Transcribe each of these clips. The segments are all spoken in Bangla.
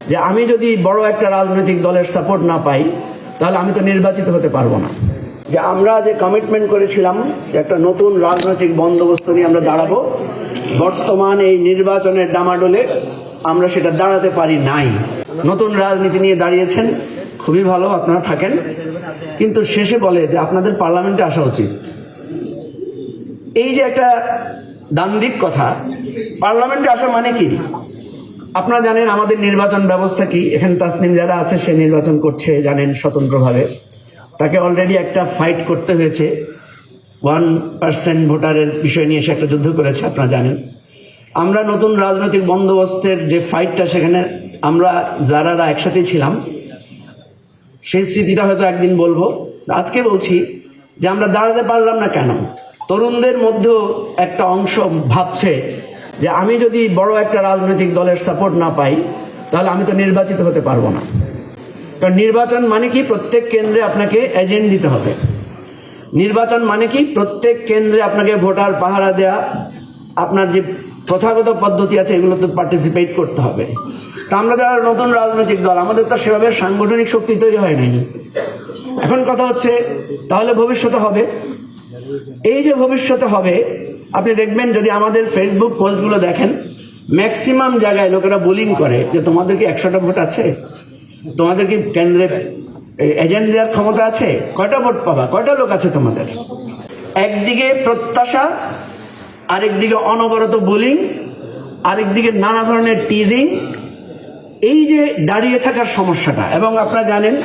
যে আমি যদি বড় একটা রাজনৈতিক দলের সাপোর্ট না পাই তাহলে আমি তো নির্বাচিত হতে পারবো না। যে আমরা যে কমিটমেন্ট করেছিলাম যে একটা নতুন রাজনৈতিক বন্দোবস্ত নিয়ে আমরা দাঁড়াবো, বর্তমান এই নির্বাচনের ডামাডোলে আমরা সেটা দাঁড়াতে পারি নাই। নতুন রাজনীতি নিয়ে দাঁড়িয়েছেন, খুবই ভালো, আপনারা থাকেন, কিন্তু শেষে বলে যে আপনাদের পার্লামেন্টে আসা উচিত। এই যে একটা দ্বান্দ্বিক কথা, পার্লামেন্টে আসা মানে কি? আপনারা জানেন আমাদের নির্বাচন ব্যবস্থা কি। এখানে তাসনিম যারা আছে সে নির্বাচন করছে, জানেন, স্বতন্ত্রভাবে। তাকে অলরেডি একটা ফাইট করতে হয়েছে, 1% ভোটারের বিষয় নিয়ে সে একটা যুদ্ধ করেছে, আপনারা জানেন। আমরা নতুন রাজনৈতিক বন্দোবস্তের যে ফাইটটা, সেখানে আমরা যারা একসাথেই ছিলাম, সেই স্মৃতিটা হয়তো একদিন বলবো। আজকে বলছি যে আমরা দাঁড়াতে পারলাম না কেন। তরুণদের মধ্যেও একটা অংশ ভাবছে যে আমি যদি বড় একটা রাজনৈতিক দলের সাপোর্ট না পাই তাহলে আমি তো নির্বাচিত হতে পারবো না। কারণ নির্বাচন মানে কি? প্রত্যেক কেন্দ্রে আপনাকে এজেন্ট দিতে হবে। নির্বাচন মানে কি? প্রত্যেক কেন্দ্রে আপনাকে ভোটার পাহারা দেয়া, আপনার যে প্রথাগত পদ্ধতি আছে এগুলোতে পার্টিসিপেট করতে হবে। তা আমরা যারা নতুন রাজনৈতিক দল, আমাদের তো সেভাবে সাংগঠনিক শক্তি তৈরি হয় নাই। এখন কথা হচ্ছে তাহলে ভবিষ্যতে হবে। এই যে ভবিষ্যতে হবে, আপনি দেখবেন যদি আমাদের ফেসবুক পোস্টগুলো দেখেন, ম্যাক্সিমাম জায়গায় লোকেরা বোলিং করে যে তোমাদের কি 100টা ভোট আছে, তোমাদের কি কেন্দ্রে এজেন্ট দেওয়ার ক্ষমতা আছে, কয়টা ভোট পাবা, কয়টা লোক আছে তোমাদের। একদিকে প্রত্যাশা, আরেকদিকে অনবরত বোলিং, আরেকদিকে নানা ধরনের টিজিং। এই যে দাঁড়িয়ে থাকার সমস্যাটা, এবং আপনারা জানেন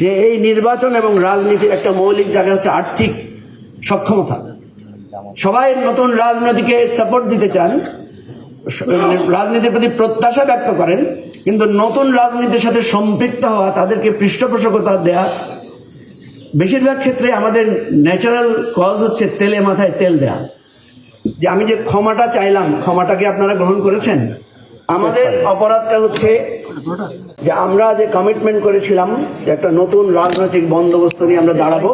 যে এই নির্বাচন এবং রাজনীতির একটা মৌলিক জায়গা হচ্ছে আর্থিক সক্ষমতা। সবাই নতুন রাজনীতিকে সাপোর্ট দিতে চান, রাজনীতির প্রতি প্রত্যাশা ব্যক্ত করেন, কিন্তু নতুন রাজনীতির সাথে সম্পৃক্ত হওয়া, তাদেরকে পৃষ্ঠপোষকতা দেয়া, বেশিরভাগ ক্ষেত্রে আমাদের ন্যাচারাল কজ হচ্ছে তেলে মাথায় তেল দেয়া। যে আমি যে ক্ষমাটা চাইলাম, ক্ষমাটাকে আপনারা গ্রহণ করেছেন? আমাদের অপরাধটা হচ্ছে যে আমরা যে কমিটমেন্ট করেছিলাম যে একটা নতুন রাজনৈতিক বন্দোবস্ত নিয়ে আমরা দাঁড়াবো,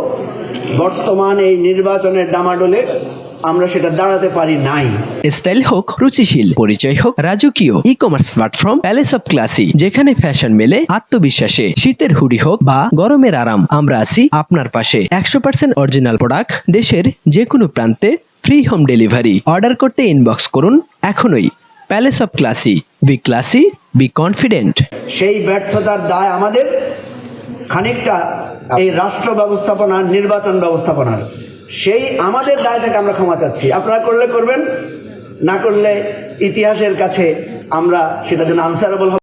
বর্তমান এই নির্বাচনের ডামাডোলে আমরা সেটা দাঁড়াতে পারি নাই। স্টাইল হোক রুচিশীল, পরিচয় হোক রাজকীয়, e commerce platform palace of classy, যেখানে ফ্যাশন মেলে আত্মবিশ্বাসে। শীতের হুডি হোক বা গরমের আরাম, আমরা আছি আপনার পাশে। 100% অরিজিনাল প্রোডাক্ট, দেশের যে কোনো প্রান্তে, ফ্রি হোম ডেলিভারি। অর্ডার করতে ইনবক্স করুন এখনই। Palace of classy, B classy, be confident. সেই ব্যর্থতার দায় আমাদের খানিকটা এই রাষ্ট্র ব্যবস্থাপনার, নির্বাচন ব্যবস্থাপনার। সেই আমাদের দায় থেকে আমরা ক্ষমা চাচ্ছি। আপনারা করলে করবেন, না করলে ইতিহাসের কাছে আমরা সেটার জন্য আনসারেবল হব।